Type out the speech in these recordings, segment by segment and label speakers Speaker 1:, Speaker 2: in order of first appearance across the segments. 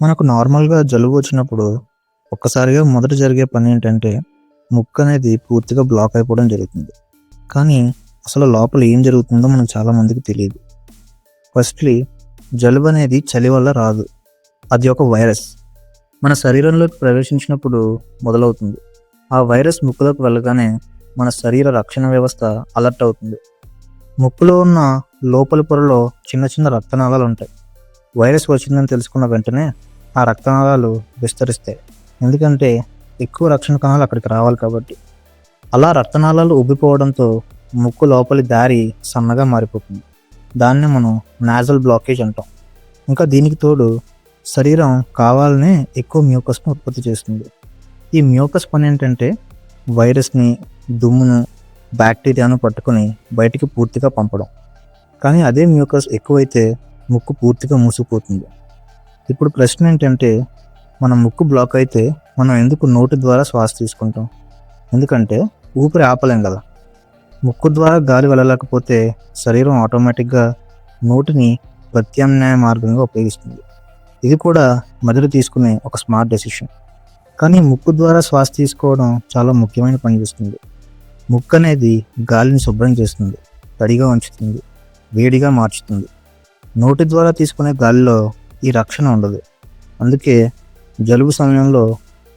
Speaker 1: మనకు నార్మల్‌గా జలుబు వచ్చినప్పుడు ఒక్కసారిగా మొదట జరిగే పని ఏంటంటే, ముక్కనేది పూర్తిగా బ్లాక్ అయిపోవడం జరుగుతుంది. కానీ అసలు లోపల ఏం జరుగుతుందో మనకు చాలా మందికి తెలీదు. ఫస్ట్‌లీ జలుబనేది చలి వల్ల రాదు. అది ఒక వైరస్. మన శరీరంలోకి ప్రవేశించినప్పుడు మొదలవుతుంది. ఆ వైరస్ ముక్కులోకి వెళ్ళగానే మన శరీర రక్షణ వ్యవస్థ అలర్ట్ అవుతుంది. ముక్కులో ఉన్న లోపలి పొరలో చిన్న చిన్న రక్తనాళాలు ఉంటాయి. వైరస్ వచ్చిందని తెలుసుకున్న వెంటనే ఆ రక్తనాళాలు విస్తరిస్తాయి. ఎందుకంటే ఎక్కువ రక్షణ కణాలు అక్కడికి రావాలి కాబట్టి. అలా రక్తనాళాలు ఉబ్బిపోవడంతో ముక్కు లోపలి దారి సన్నగా మారిపోతుంది. దాన్నే మనం నాజల్ బ్లాకేజ్ అంటాం. ఇంకా దీనికి తోడు శరీరం కావాలనే ఎక్కువ మ్యూకస్ను ఉత్పత్తి చేస్తుంది. ఈ మ్యూకస్ పని ఏంటంటే వైరస్ని, దుమ్మును, బ్యాక్టీరియాను పట్టుకొని బయటికి పూర్తిగా పంపడం. కానీ అదే మ్యూకస్ ఎక్కువైతే ముక్కు పూర్తిగా మూసుకుపోతుంది. ఇప్పుడు ప్రశ్న ఏంటంటే, మన ముక్కు బ్లాక్ అయితే మనం ఎందుకు నోటి ద్వారా శ్వాస తీసుకుంటాం? ఎందుకంటే ఊపిరి ఆపలేం కదా. ముక్కు ద్వారా గాలి వెళ్ళలేకపోతే శరీరం ఆటోమేటిక్గా నోటిని ప్రత్యామ్నాయ మార్గంగా ఉపయోగిస్తుంది. ఇది కూడా మెదడు తీసుకునే ఒక స్మార్ట్ డెసిషన్. కానీ ముక్కు ద్వారా శ్వాస తీసుకోవడం చాలా ముఖ్యమైన పని చేస్తుంది. ముక్కు అనేది గాలిని శుభ్రం చేస్తుంది, తడిగా ఉంచుతుంది, వేడిగా మార్చుతుంది. నోటి ద్వారా తీసుకునే గాలిలో ఈ రక్షణ ఉండదు. అందుకే జలుబు సమయంలో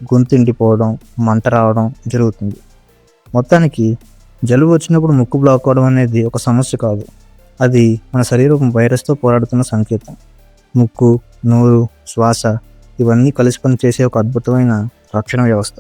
Speaker 1: గొంతు ఎండిపోవడం, మంట రావడం జరుగుతుంది. మొత్తానికి జలుబు వచ్చినప్పుడు ముక్కు బ్లాక్ అవడం అనేది ఒక సమస్య కాదు. అది మన శరీరం వైరస్తో పోరాడుతున్న సంకేతం. ముక్కు, నోరు, శ్వాస ఇవన్నీ కలిసి పనిచేసే ఒక అద్భుతమైన రక్షణ వ్యవస్థ.